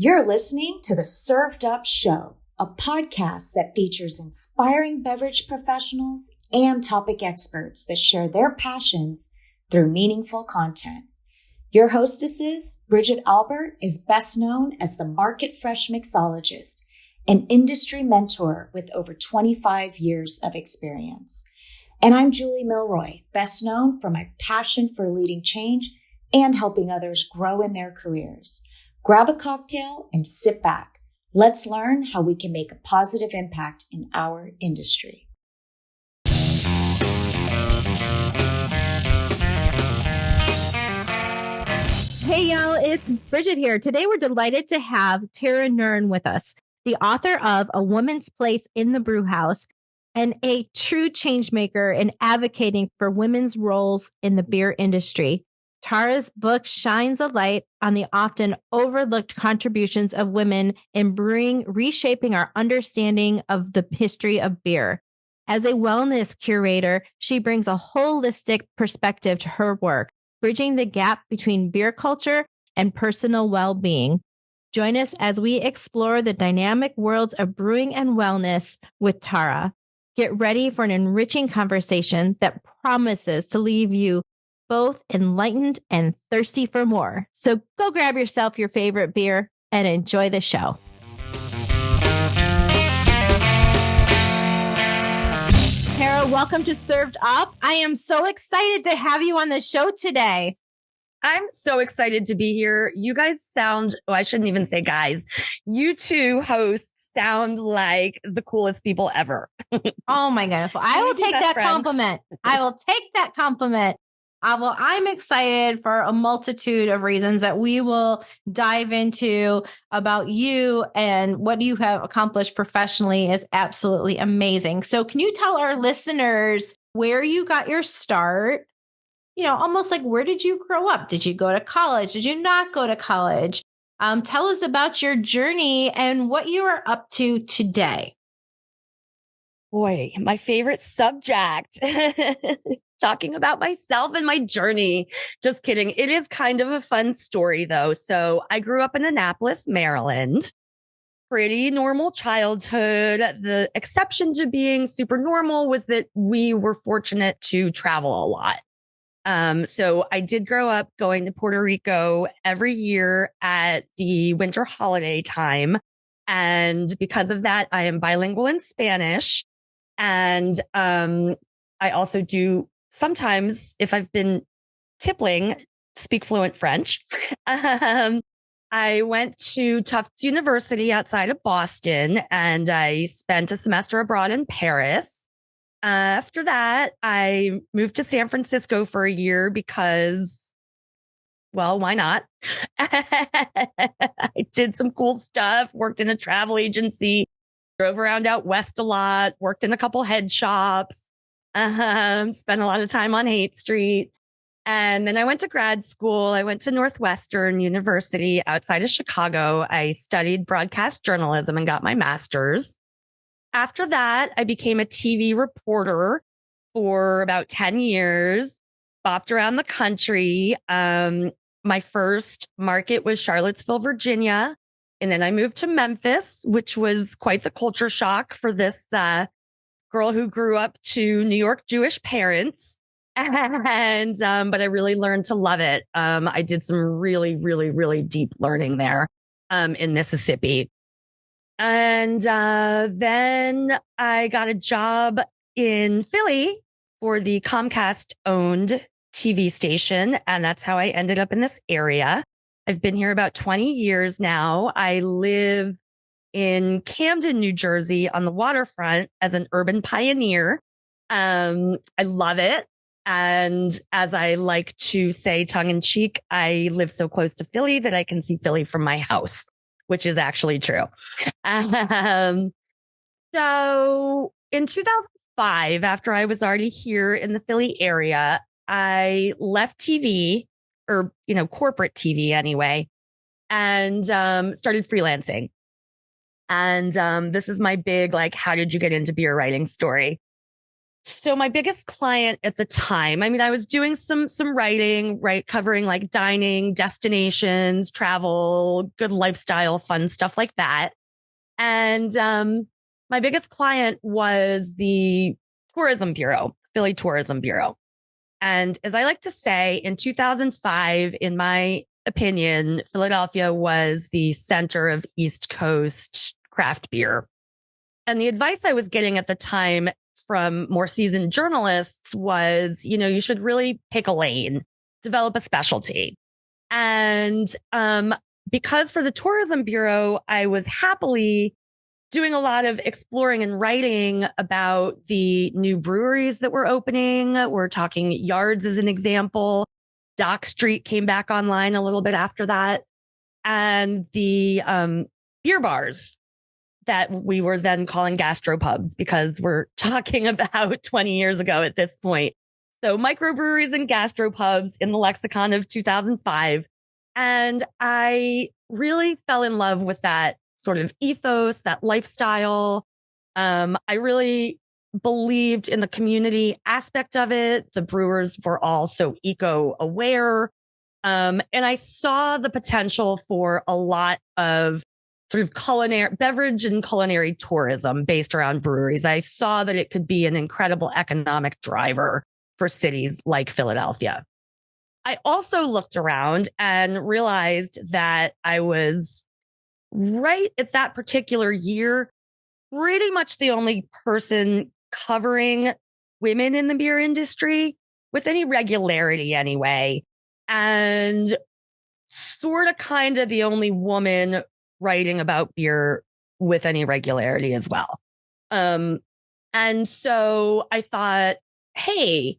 You're listening to the Served Up Show, a podcast that features inspiring beverage professionals and topic experts that share their passions through meaningful content. Your hostesses, Bridget Albert, is best known as the Market Fresh Mixologist, an industry mentor with over 25 years of experience. And I'm Julie Milroy, best known for my passion for leading change and helping others grow in their careers. Grab a cocktail and sit back. Let's learn how we can make a positive impact in our industry. Hey y'all, it's Bridget here. Today we're delighted to have Tara Nurin with us, the author of A Woman's Place in the Brewhouse and a true change maker in advocating for women's roles in the beer industry. Tara's book shines a light on the often overlooked contributions of women in brewing, reshaping our understanding of the history of beer. As a wellness curator, she brings a holistic perspective to her work, bridging the gap between beer culture and personal well-being. Join us as we explore the dynamic worlds of brewing and wellness with Tara. Get ready for an enriching conversation that promises to leave you both enlightened and thirsty for more. So go grab yourself your favorite beer and enjoy the show. Tara, welcome to Served Up. I am so excited to have you on the show today. I'm so excited to be here. You guys sound, I shouldn't even say guys. You two hosts sound like the coolest people ever. Oh my goodness. Well, I will take that compliment. I will take that compliment. Well, I'm excited for a multitude of reasons that we will dive into about you, and what you have accomplished professionally is absolutely amazing. So can you tell our listeners where you got your start? You know, almost like, where did you grow up? Did you go to college? Did you not go to college? Tell us about your journey and what you are up to today. Boy, my favorite subject. Talking about myself and my journey. Just kidding. It is kind of a fun story, though. So I grew up in Annapolis, Maryland. Pretty normal childhood. The exception to being super normal was that we were fortunate to travel a lot. So I did grow up going to Puerto Rico every year at the winter holiday time. And because of that, I am bilingual in Spanish. And, I also do sometimes, if I've been tippling, speak fluent French. I went to Tufts University outside of Boston, and I spent a semester abroad in Paris. After that, I moved to San Francisco for a year because, well, why not? I did some cool stuff, worked in a travel agency, drove around out west a lot, worked in a couple head shops, spent a lot of time on Haight Street. And then I went to grad school. I went to Northwestern University outside of Chicago. I studied broadcast journalism and got my master's. After that, I became a TV reporter for about 10 years, bopped around the country. My first market was Charlottesville, Virginia. And then I moved to Memphis, which was quite the culture shock for this girl who grew up to New York Jewish parents. And but I really learned to love it. I did some really, really, really deep learning there in Mississippi. And then I got a job in Philly for the Comcast-owned TV station, and that's how I ended up in this area. I've been here about 20 years now. I live in Camden, New Jersey on the waterfront as an urban pioneer. I love it. And as I like to say tongue in cheek, I live so close to Philly that I can see Philly from my house, which is actually true. So in 2005, after I was already here in the Philly area, I left TV, or, corporate TV anyway, and started freelancing. And this is my big, how did you get into beer writing story? So my biggest client at the time, I mean, I was doing some writing, right? Covering like dining, destinations, travel, good lifestyle, fun stuff like that. And, my biggest client was the Tourism Bureau, Philly Tourism Bureau. And as I like to say, in 2005, in my opinion, Philadelphia was the center of East Coast craft beer. And the advice I was getting at the time from more seasoned journalists was, you should really pick a lane, develop a specialty. And because for the Tourism Bureau, I was happily doing a lot of exploring and writing about the new breweries that were opening. We're talking Yards as an example. Dock Street came back online a little bit after that. And the beer bars that we were then calling gastropubs, because we're talking about 20 years ago at this point. So microbreweries and gastropubs in the lexicon of 2005. And I really fell in love with that sort of ethos, that lifestyle. I really believed in the community aspect of it. The brewers were all so eco-aware. And I saw the potential for a lot of sort of culinary, beverage and culinary tourism based around breweries. I saw that it could be an incredible economic driver for cities like Philadelphia. I also looked around and realized that I was right at that particular year, pretty much the only person covering women in the beer industry with any regularity anyway. And sort of kind of the only woman writing about beer with any regularity as well. And so I thought, hey,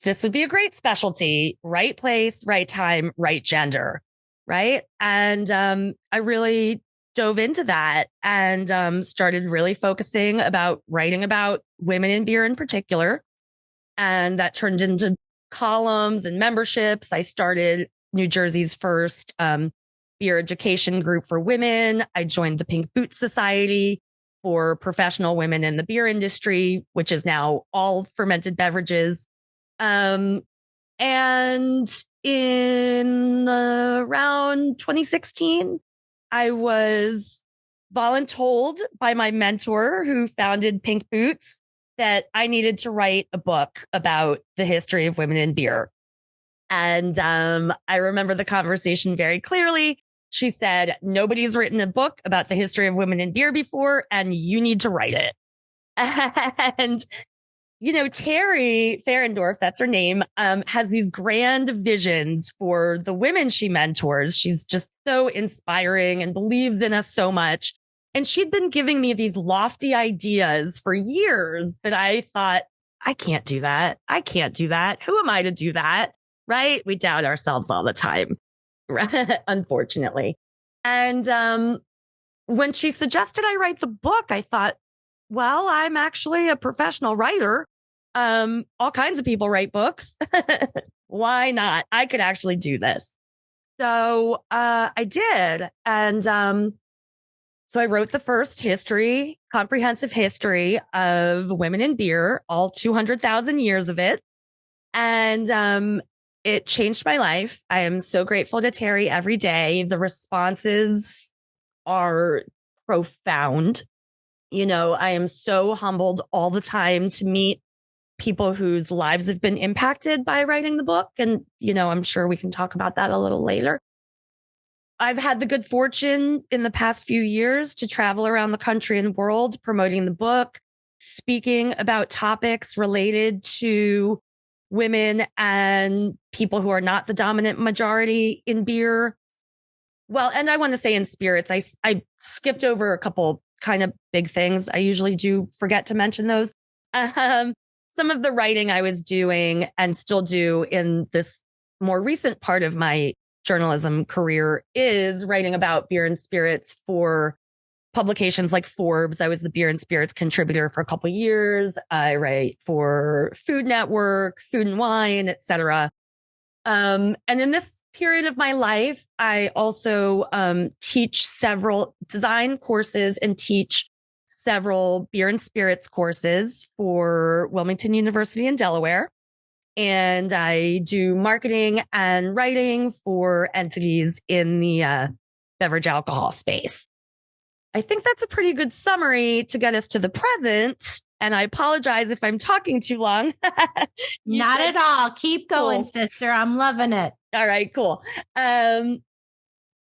this would be a great specialty, right place, right time, right gender. Right. And, I really dove into that and, started really focusing about writing about women in beer in particular. And that turned into columns and memberships. I started New Jersey's first, beer education group for women. I joined the Pink Boots Society for professional women in the beer industry, which is now all fermented beverages. And in around 2016, I was voluntold by my mentor who founded Pink Boots that I needed to write a book about the history of women in beer. And I remember the conversation very clearly. She said, nobody's written a book about the history of women in beer before, and you need to write it. And Terry Ferendorf, that's her name, has these grand visions for the women she mentors. She's just so inspiring and believes in us so much. And she'd been giving me these lofty ideas for years that I thought, I can't do that. I can't do that. Who am I to do that? Right? We doubt ourselves all the time, unfortunately. And when she suggested I write the book, I thought, well, I'm actually a professional writer. All kinds of people write books. Why not? I could actually do this. So, I did. And, so I wrote the first comprehensive history of women in beer, all 200,000 years of it. And, it changed my life. I am so grateful to Terry every day. The responses are profound. I am so humbled all the time to meet people whose lives have been impacted by writing the book. And, I'm sure we can talk about that a little later. I've had the good fortune in the past few years to travel around the country and world promoting the book, speaking about topics related to women and people who are not the dominant majority in beer. Well, and I want to say in spirits, I skipped over a couple kind of big things. I usually do forget to mention those. Some of the writing I was doing and still do in this more recent part of my journalism career is writing about beer and spirits for publications like Forbes. I was the beer and spirits contributor for a couple of years. I write for Food Network, Food and Wine, etc. And in this period of my life, I also teach several design courses and teach several beer and spirits courses for Wilmington University in Delaware. And I do marketing and writing for entities in the beverage alcohol space. I think that's a pretty good summary to get us to the present. And I apologize if I'm talking too long. Not at all. Keep going, Cool. sister. I'm loving it. All right, cool.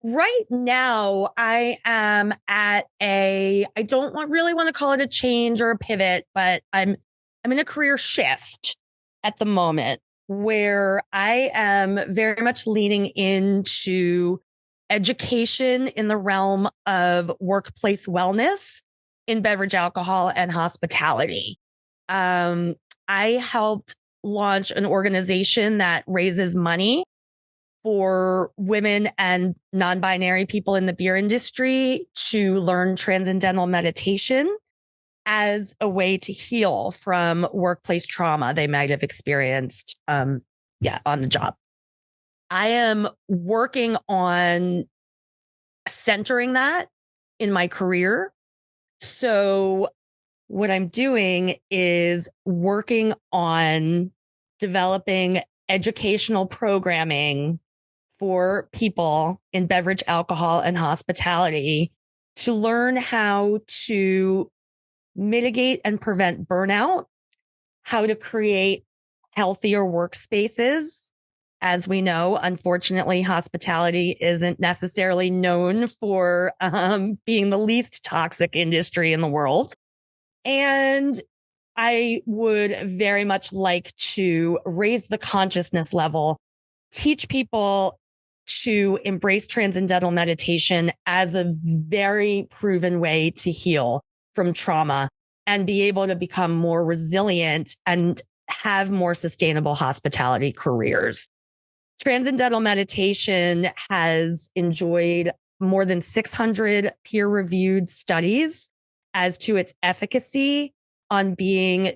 Right now, I am at I don't really want to call it a change or a pivot, but I'm in a career shift at the moment where I am very much leaning into education in the realm of workplace wellness in beverage alcohol and hospitality. I helped launch an organization that raises money for women and non-binary people in the beer industry to learn transcendental meditation as a way to heal from workplace trauma they might have experienced, on the job. I am working on centering that in my career. So what I'm doing is working on developing educational programming for people in beverage, alcohol, and hospitality to learn how to mitigate and prevent burnout, how to create healthier workspaces. As we know, unfortunately, hospitality isn't necessarily known for being the least toxic industry in the world. And I would very much like to raise the consciousness level, teach people to embrace transcendental meditation as a very proven way to heal from trauma and be able to become more resilient and have more sustainable hospitality careers. Transcendental meditation has enjoyed more than 600 peer-reviewed studies as to its efficacy on being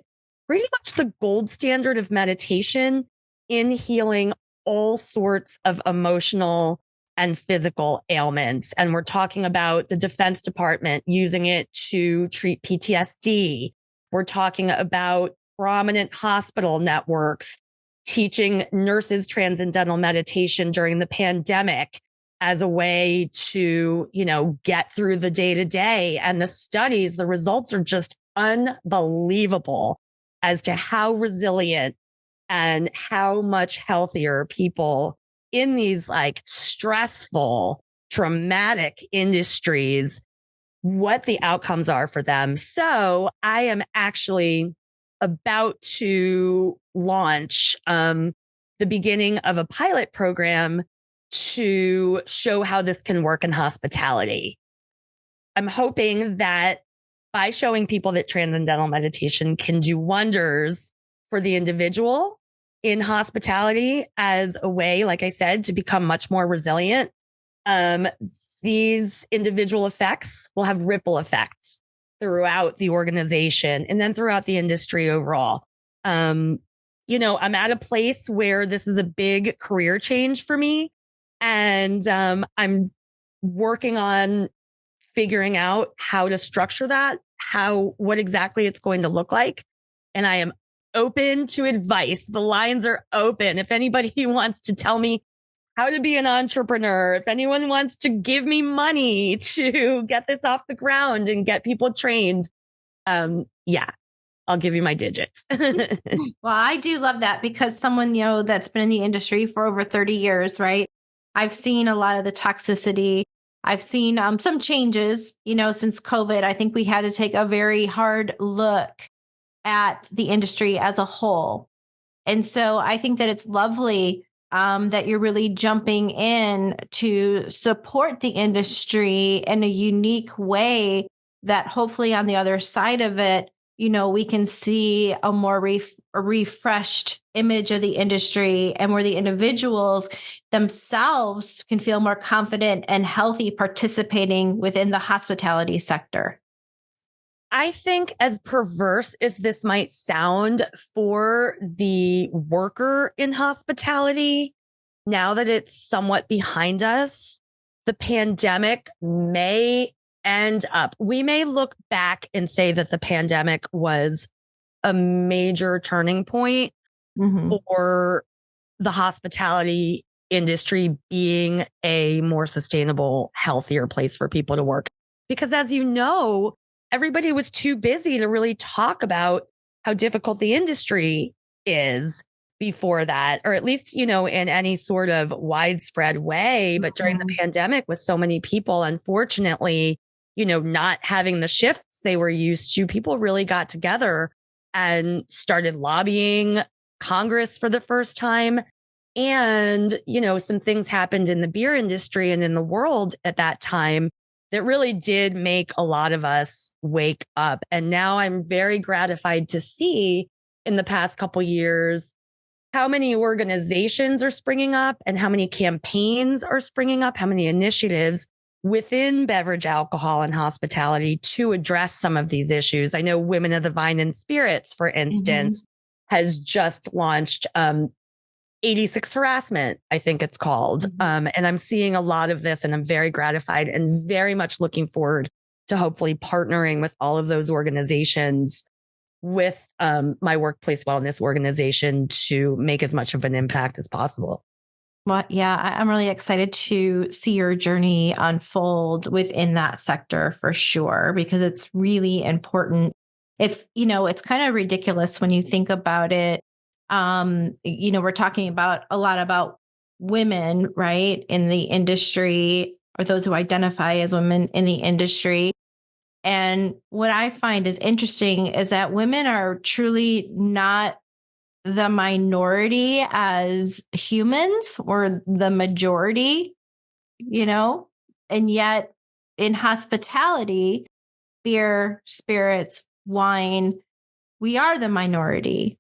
pretty much the gold standard of meditation in healing all sorts of emotional and physical ailments. And we're talking about the Defense Department using it to treat PTSD. We're talking about prominent hospital networks teaching nurses transcendental meditation during the pandemic as a way to, get through the day to day. And the studies, the results are just unbelievable as to how resilient and how much healthier people in these stressful, traumatic industries, what the outcomes are for them. So I am actually about to launch the beginning of a pilot program to show how this can work in hospitality. I'm hoping that by showing people that transcendental meditation can do wonders for the individual in hospitality as a way, like I said, to become much more resilient, these individual effects will have ripple effects throughout the organization and then throughout the industry overall. I'm at a place where this is a big career change for me. And I'm working on figuring out how to structure that, what exactly it's going to look like. And I am open to advice. The lines are open. If anybody wants to tell me how to be an entrepreneur, if anyone wants to give me money to get this off the ground and get people trained, I'll give you my digits. Well, I do love that because someone, that's been in the industry for over 30 years, right? I've seen a lot of the toxicity. I've seen some changes, since COVID. I think we had to take a very hard look at the industry as a whole. And so I think that it's lovely that you're really jumping in to support the industry in a unique way that hopefully on the other side of it, we can see a more refreshed image of the industry and where the individuals themselves can feel more confident and healthy participating within the hospitality sector. I think, as perverse as this might sound for the worker in hospitality, now that it's somewhat behind us, the pandemic may end up. We may look back and say that the pandemic was a major turning point for the hospitality industry being a more sustainable, healthier place for people to work. Because as you know, everybody was too busy to really talk about how difficult the industry is before that, or at least, in any sort of widespread way. But during the pandemic, with so many people, unfortunately, not having the shifts they were used to, people really got together and started lobbying Congress for the first time. And, some things happened in the beer industry and in the world at that time that really did make a lot of us wake up. And now I'm very gratified to see in the past couple years how many organizations are springing up and how many campaigns are springing up, how many initiatives within beverage, alcohol, and hospitality to address some of these issues. I know Women of the Vine and Spirits, for instance, has just launched 86 Harassment, I think it's called. And I'm seeing a lot of this, and I'm very gratified and very much looking forward to hopefully partnering with all of those organizations with my workplace wellness organization to make as much of an impact as possible. Well, yeah, I'm really excited to see your journey unfold within that sector for sure, because it's really important. It's, it's kind of ridiculous when you think about it. We're talking about a lot about women, right, in the industry, or those who identify as women in the industry. And what I find is interesting is that women are truly not the minority as humans, or the majority, and yet in hospitality, beer, spirits, wine, we are the minority.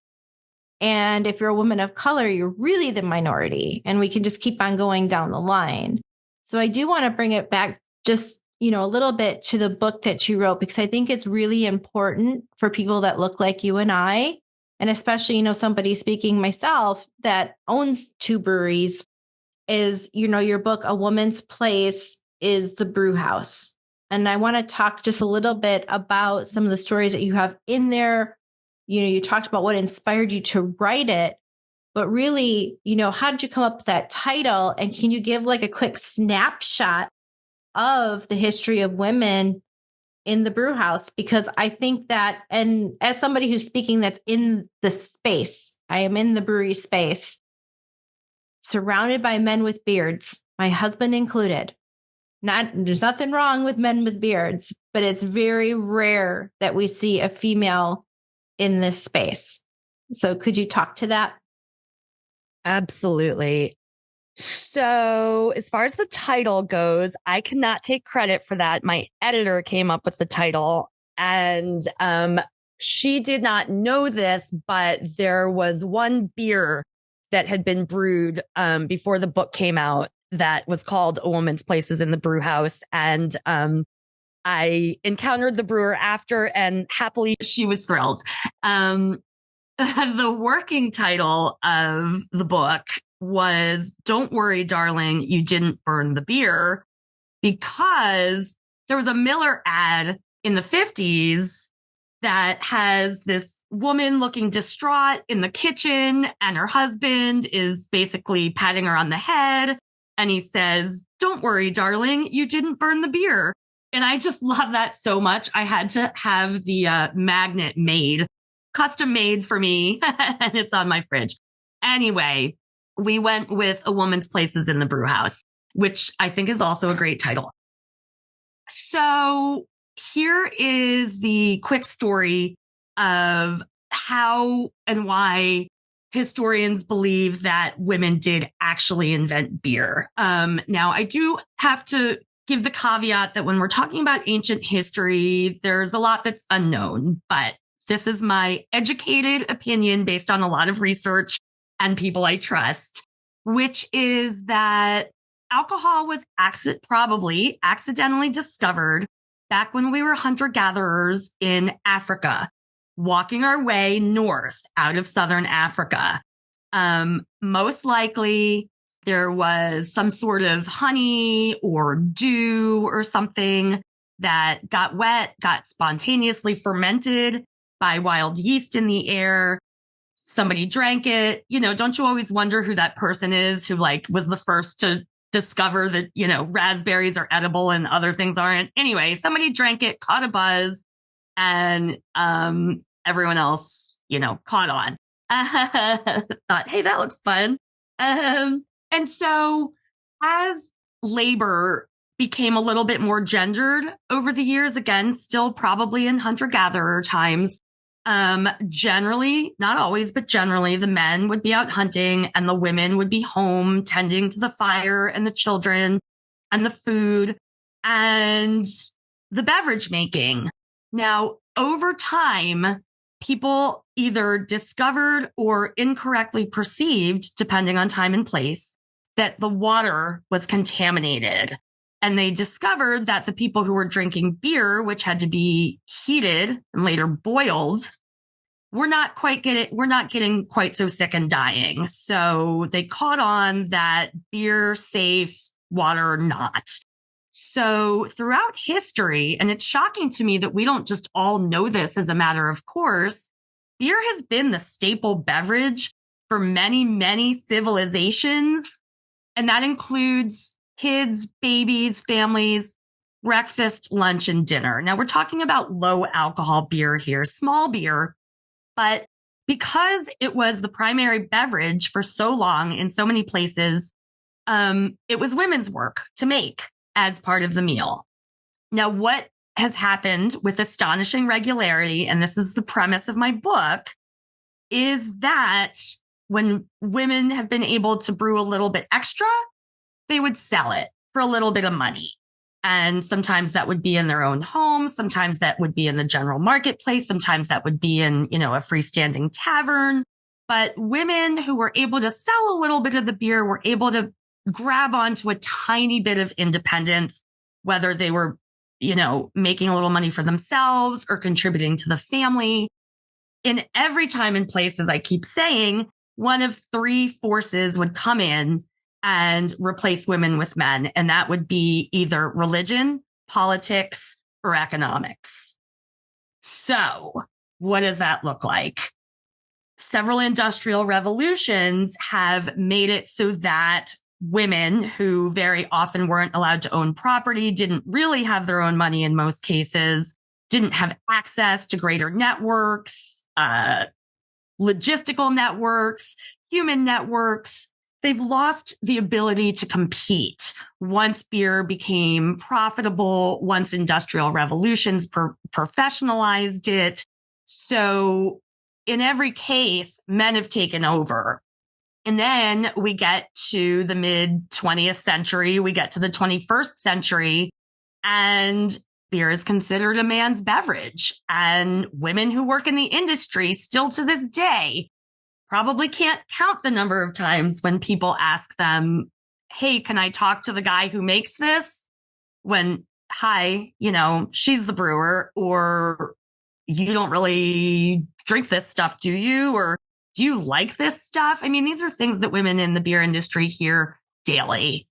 And if you're a woman of color, you're really the minority. And we can just keep on going down the line. So I do want to bring it back just, a little bit to the book that you wrote, because I think it's really important for people that look like you and I, and especially, somebody speaking myself that owns 2 breweries, is, your book, A Woman's Place is the Brewhouse. And I want to talk just a little bit about some of the stories that you have in there. You talked about what inspired you to write it, but really, how did you come up with that title? And can you give like a quick snapshot of the history of women in the brew house? Because I think that, and as somebody who's speaking that's in the space, I am in the brewery space, surrounded by men with beards, my husband included. There's nothing wrong with men with beards, but it's very rare that we see a female in this space. So could you talk to that? Absolutely. So as far as the title goes, I cannot take credit for that. My editor came up with the title, and she did not know this, but there was one beer that had been brewed before the book came out that was called A Woman's Place is in the Brewhouse. And I encountered the brewer after, and happily she was thrilled. The working title of the book was Don't Worry, Darling, You Didn't Burn the Beer, because there was a Miller ad in the 50s that has this woman looking distraught in the kitchen, and her husband is basically patting her on the head. And he says, "Don't worry, darling, you didn't burn the beer." And I just love that so much. I had to have the magnet made, custom made for me, and it's on my fridge. Anyway, we went with A Woman's Place is in the Brewhouse, which I think is also a great title. So here is the quick story of how and why historians believe that women did actually invent beer. Now, I do have to give the caveat that when we're talking about ancient history, there's a lot that's unknown, but this is my educated opinion based on a lot of research and people I trust, which is that alcohol was probably accidentally discovered back when we were hunter-gatherers in Africa, walking our way north out of southern Africa. Most likely there was some sort of honey or dew or something that got wet, got spontaneously fermented by wild yeast in the air. Somebody drank it. Don't you always wonder who that person is who was the first to discover that, raspberries are edible and other things aren't? Anyway, somebody drank it, caught a buzz, and everyone else, caught on. Thought, hey, that looks fun. And so as labor became a little bit more gendered over the years, again, still probably in hunter-gatherer times, generally, not always, but generally, the men would be out hunting and the women would be home tending to the fire and the children and the food and the beverage making. Now, over time, people either discovered or incorrectly perceived, depending on time and place, that the water was contaminated. And they discovered that the people who were drinking beer, which had to be heated and later boiled, we're not getting quite so sick and dying. So they caught on that beer safe, water not. So throughout history, and it's shocking to me that we don't just all know this as a matter of course, beer has been the staple beverage for many, many civilizations. And that includes kids, babies, families, breakfast, lunch, and dinner. Now we're talking about low alcohol beer here, small beer, but because it was the primary beverage for so long in so many places, it was women's work to make as part of the meal. Now, what has happened with astonishing regularity, and this is the premise of my book, is that when women have been able to brew a little bit extra, they would sell it for a little bit of money. And sometimes that would be in their own home. Sometimes that would be in the general marketplace. Sometimes that would be in, a freestanding tavern. But women who were able to sell a little bit of the beer were able to grab onto a tiny bit of independence, whether they were, making a little money for themselves or contributing to the family. In every time and place, as I keep saying, one of three forces would come in and replace women with men. And that would be either religion, politics, or economics. So what does that look like? Several industrial revolutions have made it so that women who very often weren't allowed to own property, didn't really have their own money in most cases, didn't have access to greater networks, logistical networks, human networks. They've lost the ability to compete once beer became profitable, once industrial revolutions professionalized it. So in every case, men have taken over. And then we get to the mid 20th century, we get to the 21st century, and beer is considered a man's beverage. And women who work in the industry still to this day probably can't count the number of times when people ask them, hey, can I talk to the guy who makes this? When, hi, she's the brewer, or you don't really drink this stuff, do you? Or do you like this stuff? I mean, these are things that women in the beer industry hear daily.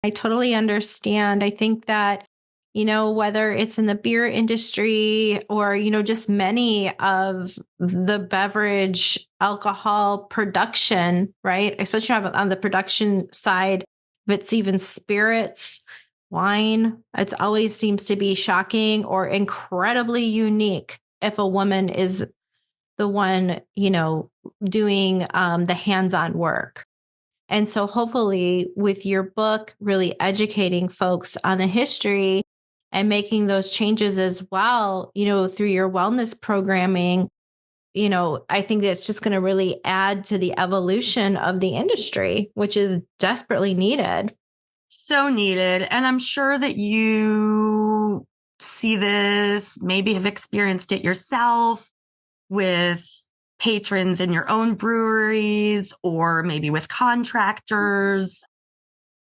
I totally understand. I think that, whether it's in the beer industry or, just many of the beverage alcohol production, right? Especially on the production side, if it's even spirits, wine, it always seems to be shocking or incredibly unique if a woman is the one, doing the hands-on work. And so hopefully with your book, really educating folks on the history and making those changes as well, through your wellness programming, I think that's just going to really add to the evolution of the industry, which is desperately needed. So needed. And I'm sure that you see this, maybe have experienced it yourself with patrons in your own breweries or maybe with contractors.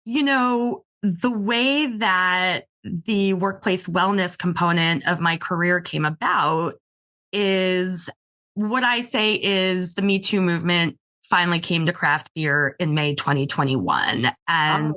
The way that the workplace wellness component of my career came about is what I say is the Me Too movement finally came to craft beer in May 2021. And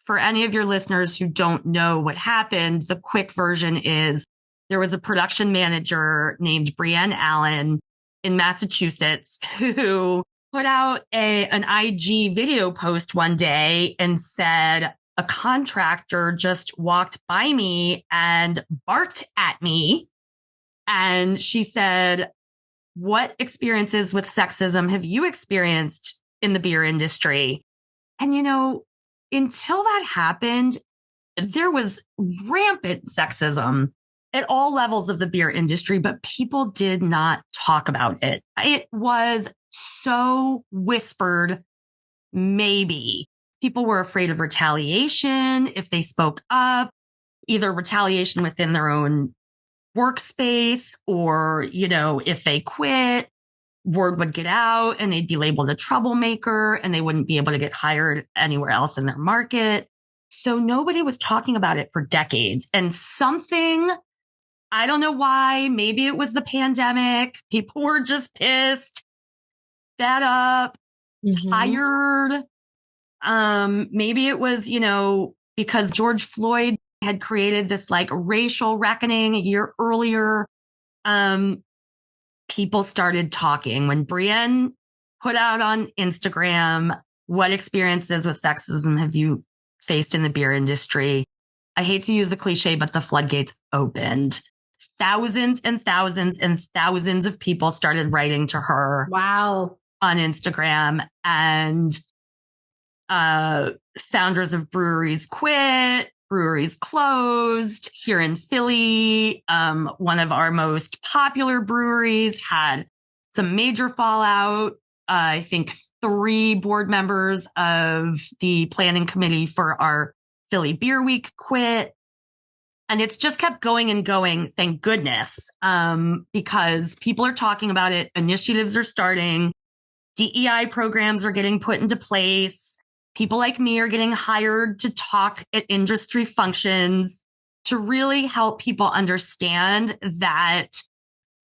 for any of your listeners who don't know what happened, the quick version is there was a production manager named Brienne Allen in Massachusetts who put out an IG video post one day and said, a contractor just walked by me and barked at me. And she said, what experiences with sexism have you experienced in the beer industry? And, until that happened, there was rampant sexism at all levels of the beer industry, but people did not talk about it. It was so whispered, maybe. People were afraid of retaliation if they spoke up, either retaliation within their own workspace or, if they quit, word would get out and they'd be labeled a troublemaker and they wouldn't be able to get hired anywhere else in their market. So nobody was talking about it for decades. And something, I don't know why, maybe it was the pandemic. People were just pissed, fed up, tired. Maybe it was, because George Floyd had created this like racial reckoning a year earlier. People started talking when Brienne put out on Instagram, what experiences with sexism have you faced in the beer industry? I hate to use the cliche, but the floodgates opened. Thousands and thousands and thousands of people started writing to her. Wow. On Instagram, and founders of breweries quit, breweries closed. Here in Philly, one of our most popular breweries had some major fallout. I think 3 board members of the planning committee for our Philly Beer Week quit. And it's just kept going and going, thank goodness, because people are talking about it. Initiatives are starting. DEI programs are getting put into place. People like me are getting hired to talk at industry functions to really help people understand that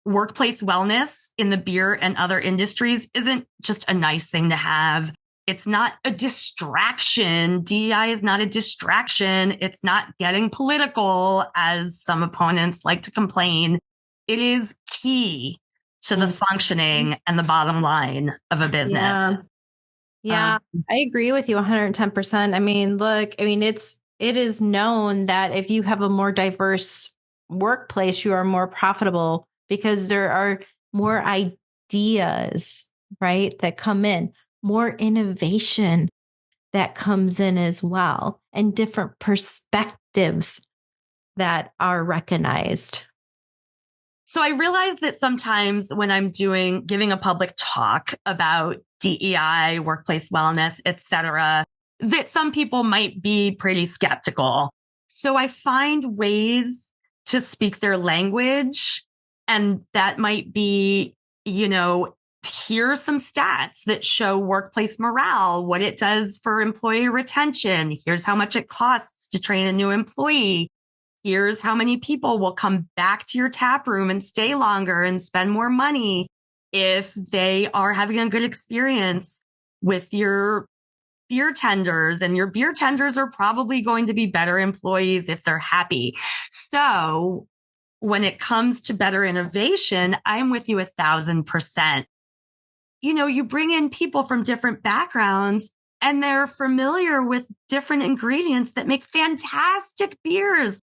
workplace wellness in the beer and other industries isn't just a nice thing to have. It's not a distraction. DEI is not a distraction. It's not getting political, as some opponents like to complain. It is key to the functioning and the bottom line of a business. Yeah, I agree with you 110%. I mean, look, it is known that if you have a more diverse workplace, you are more profitable because there are more ideas, right, that come in, more innovation that comes in as well, and different perspectives that are recognized. So I realize that sometimes when I'm giving a public talk about DEI, workplace wellness, etc., that some people might be pretty skeptical. So I find ways to speak their language, and that might be, here are some stats that show workplace morale, what it does for employee retention. Here's how much it costs to train a new employee. Here's how many people will come back to your tap room and stay longer and spend more money if they are having a good experience with your beer tenders. And your beer tenders are probably going to be better employees if they're happy. So when it comes to better innovation, I'm with you 1,000%. You bring in people from different backgrounds and they're familiar with different ingredients that make fantastic beers.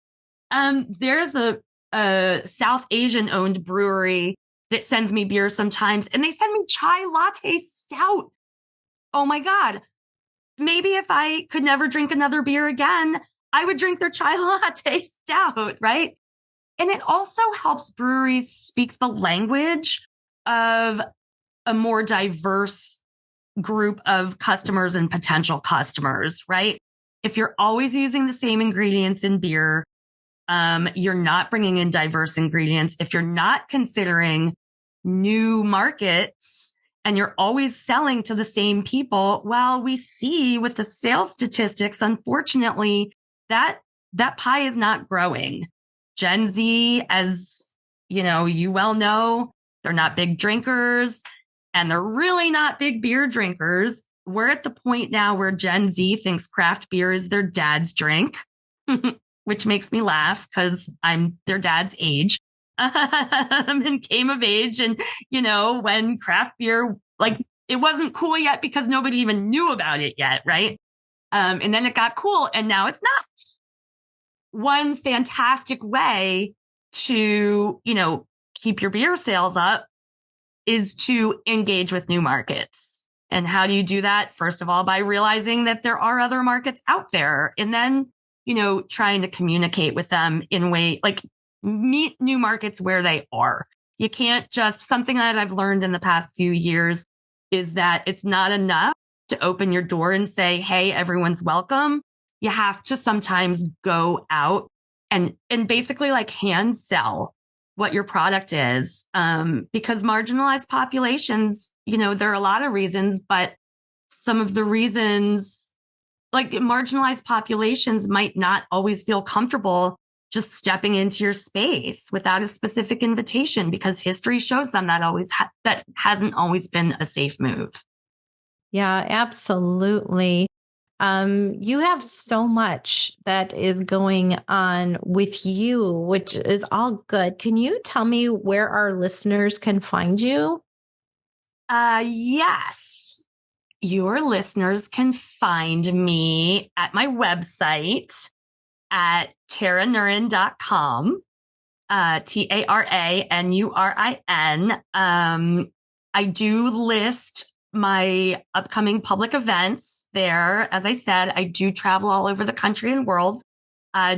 There's a South Asian owned brewery that sends me beer sometimes, and they send me chai latte stout. Oh my God. Maybe if I could never drink another beer again, I would drink their chai latte stout, right? And it also helps breweries speak the language of a more diverse group of customers and potential customers, right? If you're always using the same ingredients in beer, you're not bringing in diverse ingredients. If you're not considering new markets and you're always selling to the same people, well, we see with the sales statistics, unfortunately, that pie is not growing. Gen Z, as you well know, they're not big drinkers and they're really not big beer drinkers. we're at the point now where Gen Z thinks craft beer is their dad's drink, which makes me laugh because I'm their dad's age and came of age. And, when craft beer, like, it wasn't cool yet because nobody even knew about it yet. Right. And then it got cool and now it's not. One fantastic way to, keep your beer sales up is to engage with new markets. And how do you do that? First of all, by realizing that there are other markets out there and then, trying to communicate with them in way like meet new markets where they are. You can't just something that I've learned in the past few years is that it's not enough to open your door and say, hey, everyone's welcome. You have to sometimes go out and basically like hand sell what your product is. Because marginalized populations, there are a lot of reasons, but some of the reasons like marginalized populations might not always feel comfortable just stepping into your space without a specific invitation because history shows them that that hasn't always been a safe move. Yeah, absolutely. You have so much that is going on with you, which is all good. Can you tell me where our listeners can find you? Yes. Your listeners can find me at my website at taranurin.com, TARANURIN. I do list my upcoming public events there. As I said, I do travel all over the country and world,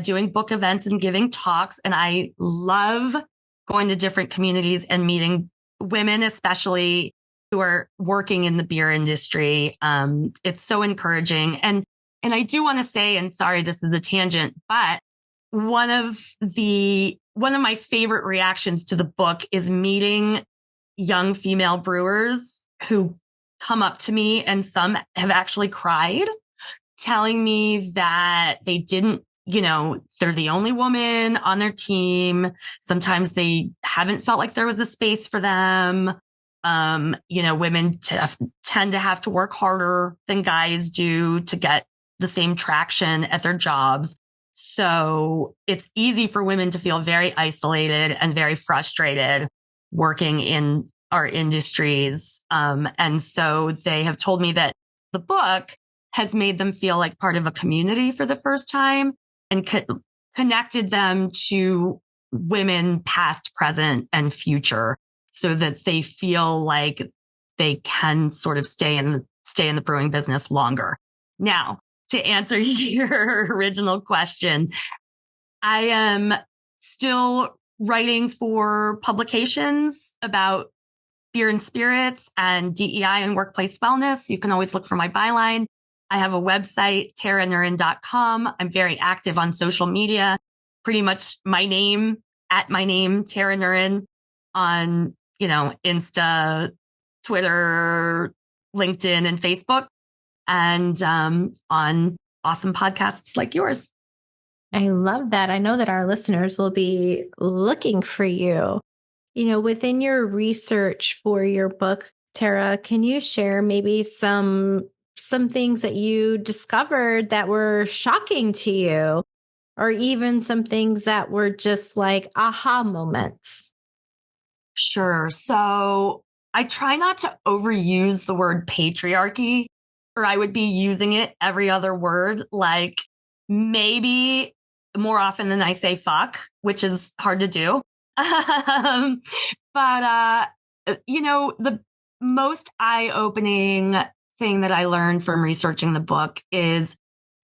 doing book events and giving talks. And I love going to different communities and meeting women, especially who are working in the beer industry. It's so encouraging. And I do want to say, and sorry, this is a tangent, but one of my favorite reactions to the book is meeting young female brewers who come up to me, and some have actually cried, telling me that they didn't, they're the only woman on their team. Sometimes they haven't felt like there was a space for them. Women tend to have to work harder than guys do to get the same traction at their jobs. So it's easy for women to feel very isolated and very frustrated working in our industries. And so they have told me that the book has made them feel like part of a community for the first time and connected them to women past, present, and future so that they feel like they can sort of stay in the brewing business longer. Now, to answer your original question, I am still writing for publications about beer and spirits and DEI and workplace wellness. You can always look for my byline. I have a website, taranurin.com. I'm very active on social media, pretty much my name, Tara Nurin, on, Insta, Twitter, LinkedIn, and Facebook, and on awesome podcasts like yours. I love that. I know that our listeners will be looking for you. Within your research for your book, Tara, can you share maybe some things that you discovered that were shocking to you, or even some things that were just like aha moments? Sure. So I try not to overuse the word patriarchy, or I would be using it every other word, like maybe more often than I say fuck, which is hard to do. But the most eye-opening thing that I learned from researching the book is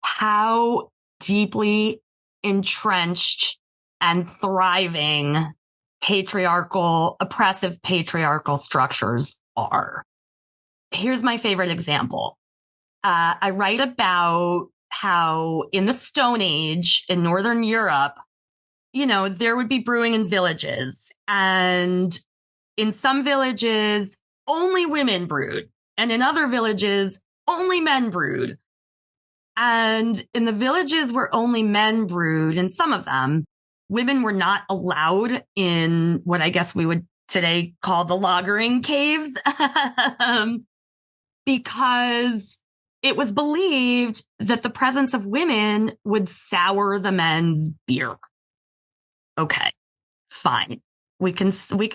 how deeply entrenched and thriving oppressive patriarchal structures are. Here's my favorite example. I write about how in the Stone Age in Northern Europe, there would be brewing in villages, and in some villages, only women brewed, and in other villages, only men brewed. And in the villages where only men brewed, in some of them, women were not allowed in what I guess we would today call the lagering caves. because it was believed that the presence of women would sour the men's beer. Okay, fine. We can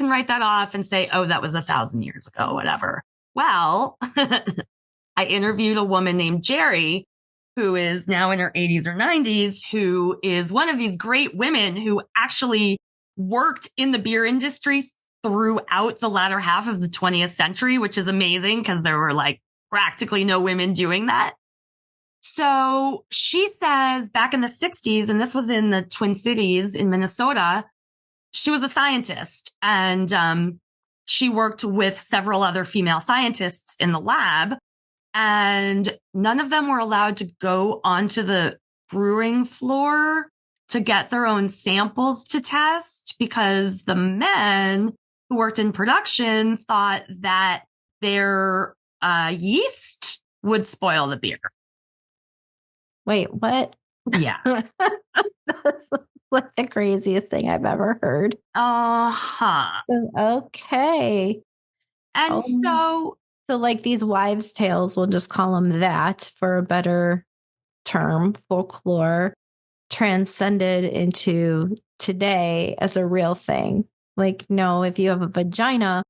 write that off and say, oh, that was 1,000 years ago, whatever. Well, I interviewed a woman named Jerry, who is now in her 80s or 90s, who is one of these great women who actually worked in the beer industry throughout the latter half of the 20th century, which is amazing because there were like practically no women doing that. So she says back in the 60s, and this was in the Twin Cities in Minnesota, she was a scientist and she worked with several other female scientists in the lab, and none of them were allowed to go onto the brewing floor to get their own samples to test because the men who worked in production thought that their yeast would spoil the beer. Wait, what? Yeah. Like the craziest thing I've ever heard. Uh-huh. Okay. And so like these wives' tales, we'll just call them that for a better term, folklore, transcended into today as a real thing. Like, no, if you have a vagina,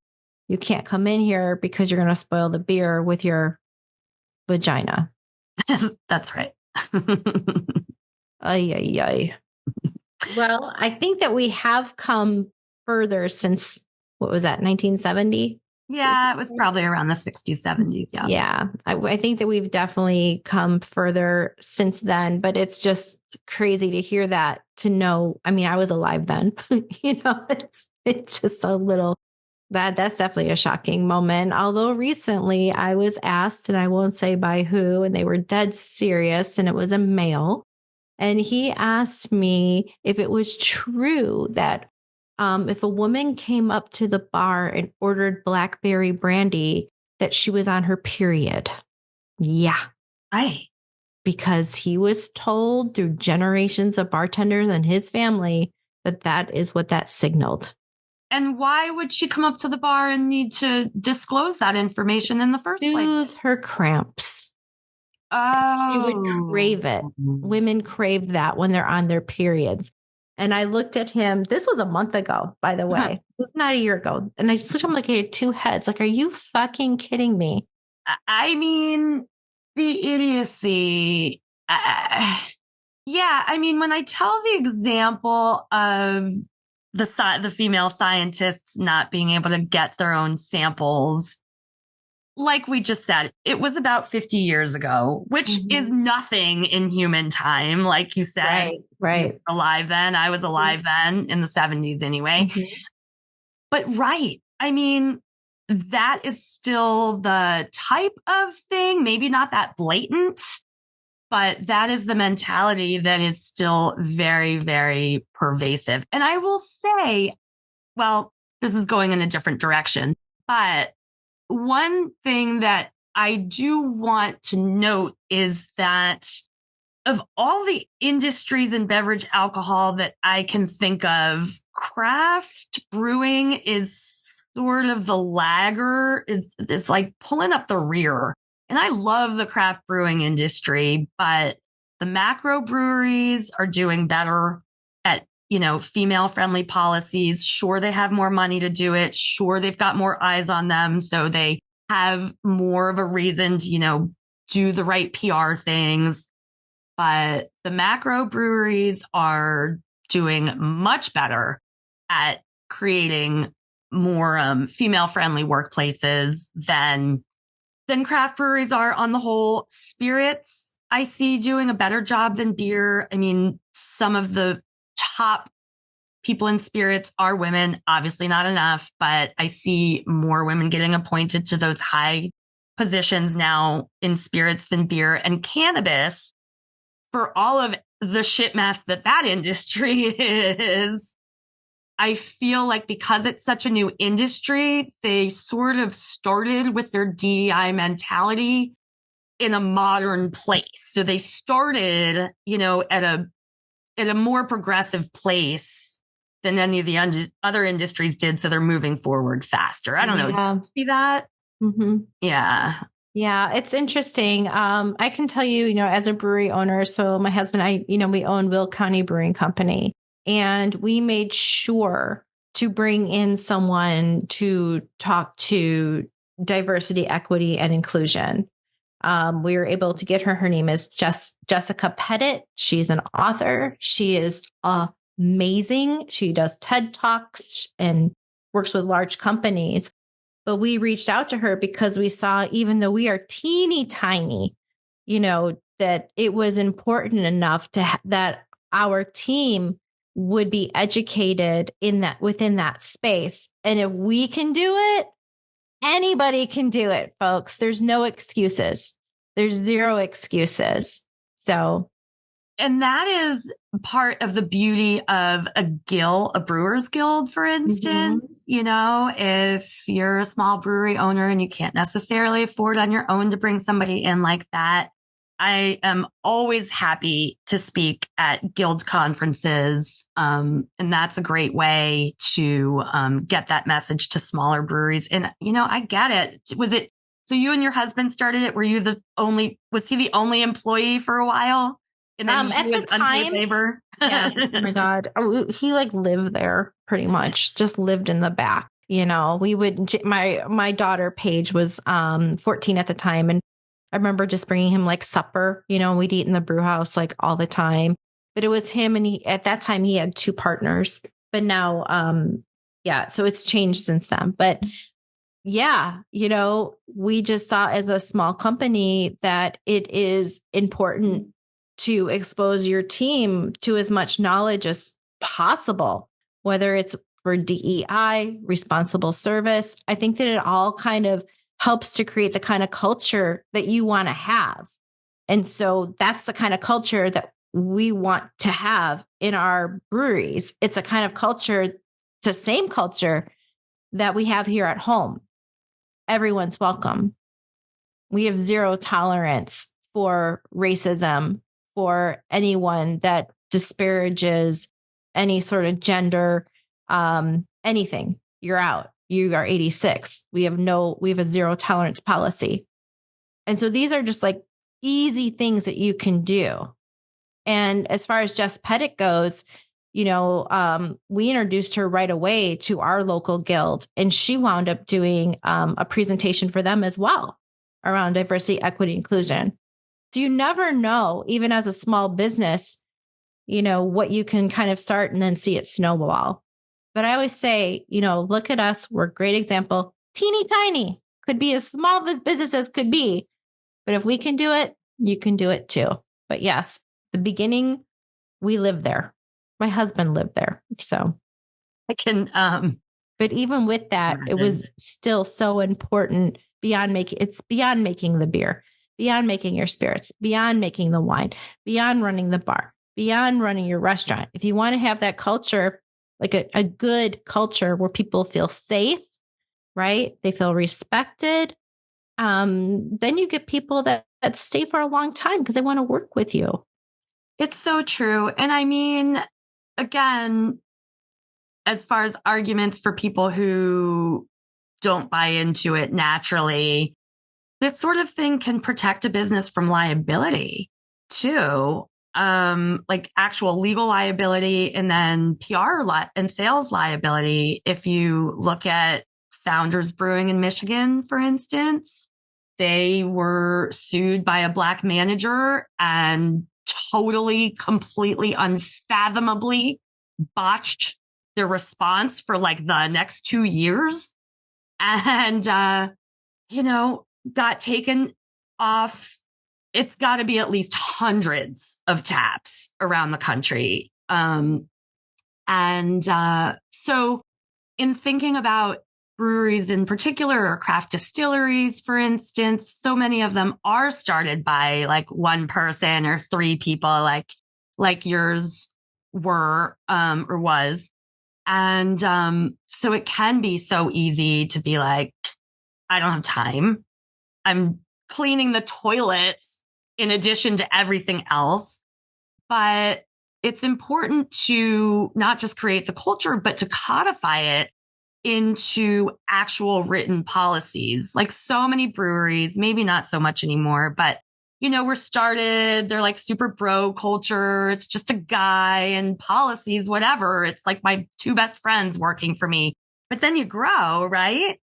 you can't come in here because you're going to spoil the beer with your vagina. That's right. Ay, ay, ay. Well, I think that we have come further since, what was that, 1970? Yeah, it was probably around the 60s, 70s. Yeah. Yeah. I think that we've definitely come further since then, but it's just crazy to hear that, to know. I mean, I was alive then, it's just a little, that's definitely a shocking moment. Although recently I was asked, and I won't say by who, and they were dead serious, and it was a male. And he asked me if it was true that if a woman came up to the bar and ordered blackberry brandy, that she was on her period. Yeah. Right. Because he was told through generations of bartenders and his family that is what that signaled. And why would she come up to the bar and need to disclose that information in the first place? Soothe her cramps. Oh. She would crave it. Women crave that when they're on their periods. And I looked at him. This was a month ago, by the way. Uh-huh. It was not a year ago. And I just looked at him like he had two heads. Like, are you fucking kidding me? I mean, the idiocy. Yeah, I mean, when I tell the example of the female scientists not being able to get their own samples, like we just said, it was about 50 years ago, which is nothing in human time. Like you said, right. You were alive then. I was alive then in the 70s anyway. But right. I mean, that is still the type of thing, maybe not that blatant, but that is the mentality that is still very, very pervasive. And I will say, well, this is going in a different direction, but one thing that I do want to note is that of all the industries in beverage alcohol that I can think of, craft brewing is sort of the lagger, is like pulling up the rear. And I love the craft brewing industry, but the macro breweries are doing better at, female friendly policies. Sure, they have more money to do it. Sure, they've got more eyes on them. So they have more of a reason to, do the right PR things. But the macro breweries are doing much better at creating more female friendly workplaces than craft breweries are on the whole. Spirits, I see doing a better job than beer. I mean, some of the top people in spirits are women, obviously not enough, but I see more women getting appointed to those high positions now in spirits than beer. And cannabis, for all of the shit mess that industry is, I feel like because it's such a new industry, they sort of started with their DEI mentality in a modern place. So they started, at a more progressive place than any of the other industries did. So they're moving forward faster. I don't know. Do you see that? Mm-hmm. Yeah. Yeah, it's interesting. I can tell you, as a brewery owner, so my husband, we own Will County Brewing Company, and we made sure to bring in someone to talk to diversity, equity, and inclusion. We were able to get her. Her name is Jessica Pettit. She's an author. She is amazing. She does TED Talks and works with large companies. But we reached out to her because we saw, even though we are teeny tiny, that it was important enough that our team would be educated within that space. And if we can do it, anybody can do it, folks. There's no excuses. There's zero excuses. So, and that is part of the beauty of a brewer's guild, for instance. If you're a small brewery owner and you can't necessarily afford on your own to bring somebody in like that, I am always happy to speak at guild conferences. And that's a great way to get that message to smaller breweries. And, I get it. So you and your husband started it? Was he the only employee for a while? And then at the time, labor? Yeah, oh my God. He lived there pretty much, just lived in the back. My daughter Paige was 14 at the time. And I remember just bringing him supper, we'd eat in the brew house all the time, but it was him. And at that time he had 2 partners, but now, so it's changed since then. But yeah, we just saw as a small company that it is important to expose your team to as much knowledge as possible, whether it's for DEI, responsible service. I think that it all kind of helps to create the kind of culture that you want to have. And so that's the kind of culture that we want to have in our breweries. It's a kind of culture, it's the same culture that we have here at home. Everyone's welcome. We have zero tolerance for racism, for anyone that disparages any sort of gender, anything. You're out. You are 86. We have a zero tolerance policy. And so these are just easy things that you can do. And as far as Jess Pettit goes, we introduced her right away to our local guild, and she wound up doing a presentation for them as well around diversity, equity, inclusion. So you never know, even as a small business, what you can kind of start and then see it snowball. But I always say, look at us. We're a great example. Teeny tiny, could be as small as businesses could be. But if we can do it, you can do it too. But yes, the beginning, we lived there. My husband lived there. So I can, but even with that, it was still so important beyond making the beer, beyond making your spirits, beyond making the wine, beyond running the bar, beyond running your restaurant. If you want to have that culture, a good culture where people feel safe, right? They feel respected. Then you get people that stay for a long time because they want to work with you. It's so true. And I mean, again, as far as arguments for people who don't buy into it naturally, this sort of thing can protect a business from liability too. Actual legal liability and then PR and sales liability. If you look at Founders Brewing in Michigan, for instance, they were sued by a Black manager and totally, completely, unfathomably botched their response for the next 2 years and, got taken off. It's got to be at least hundreds of taps around the country. So in thinking about breweries in particular, or craft distilleries, for instance, so many of them are started by one person or 3 people, like yours were, or was. And, so it can be so easy to be I don't have time. I'm cleaning the toilets in addition to everything else. But it's important to not just create the culture, but to codify it into actual written policies. Like so many breweries, maybe not so much anymore, but we're started, they're like super bro culture. It's just a guy and policies, whatever. It's like my two best friends working for me. But then you grow, right?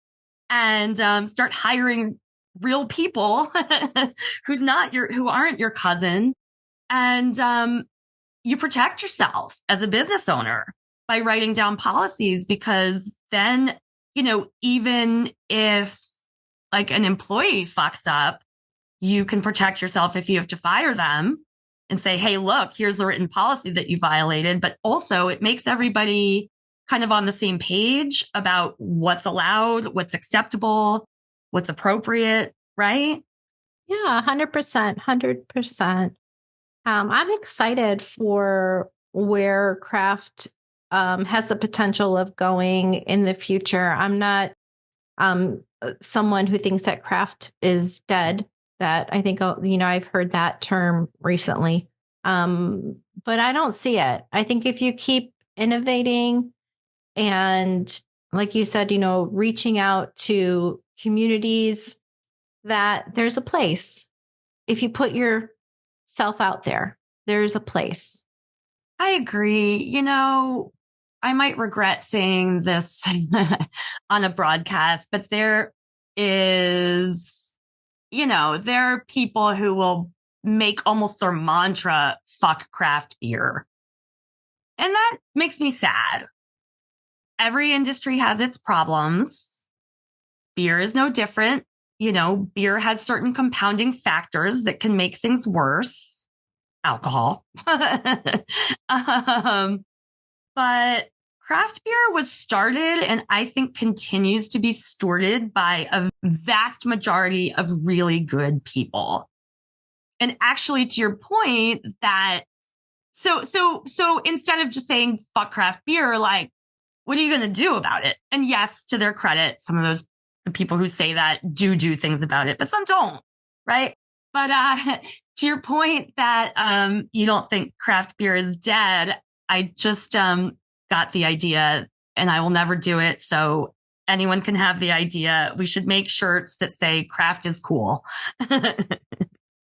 And start hiring real people who aren't your cousin. And you protect yourself as a business owner by writing down policies, because then, even if like an employee fucks up, you can protect yourself if you have to fire them and say, hey, look, here's the written policy that you violated. But also it makes everybody kind of on the same page about what's allowed, what's acceptable, what's appropriate, right? Yeah, 100%, 100%. I'm excited for where craft has the potential of going in the future. I'm not someone who thinks that craft is dead. That I think, I've heard that term recently. But I don't see it. I think if you keep innovating and, like you said, reaching out to communities, that there's a place. If you put yourself out there, there's a place. I agree. I might regret saying this on a broadcast, but there is, there are people who will make almost their mantra, fuck craft beer. And that makes me sad. Every industry has its problems. Beer is no different. Beer has certain compounding factors that can make things worse. Alcohol. But craft beer was started and I think continues to be stewarded by a vast majority of really good people. And actually, to your point, that so instead of just saying fuck craft beer, like, what are you going to do about it? And yes, to their credit, some of the people who say that do things about it, but some don't, right? But to your point that you don't think craft beer is dead, I just got the idea, and I will never do it. So anyone can have the idea. We should make shirts that say craft is cool.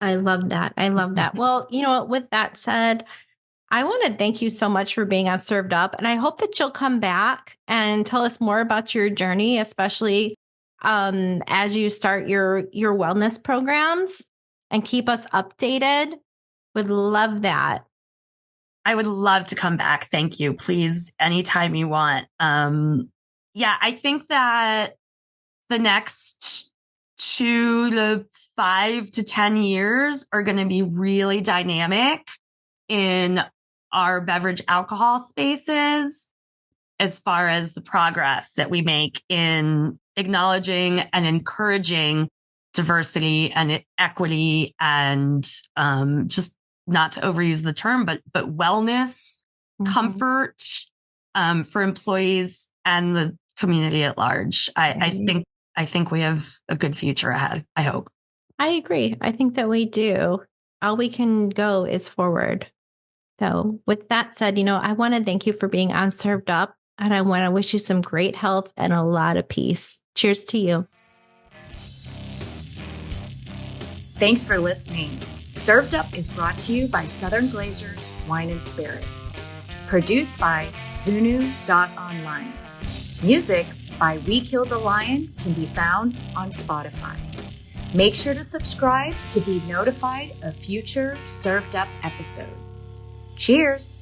I love that. I love that. Well, with that said, I want to thank you so much for being on Served Up. And I hope that you'll come back and tell us more about your journey, especially as you start your wellness programs, and keep us updated. Would love that. I would love to come back. Thank you. Please, anytime you want. I think that the next 2 to 5 to 10 years are going to be really dynamic in our beverage alcohol spaces, as far as the progress that we make in acknowledging and encouraging diversity and equity, and just not to overuse the term, but wellness, comfort for employees and the community at large. I think we have a good future ahead. I hope. I agree. I think that we do. All we can go is forward. So with that said, I want to thank you for being on Served Up, and I want to wish you some great health and a lot of peace. Cheers to you. Thanks for listening. Served Up is brought to you by Southern Glazers Wine and Spirits. Produced by Zunu.online. Music by We Killed the Lion can be found on Spotify. Make sure to subscribe to be notified of future Served Up episodes. Cheers!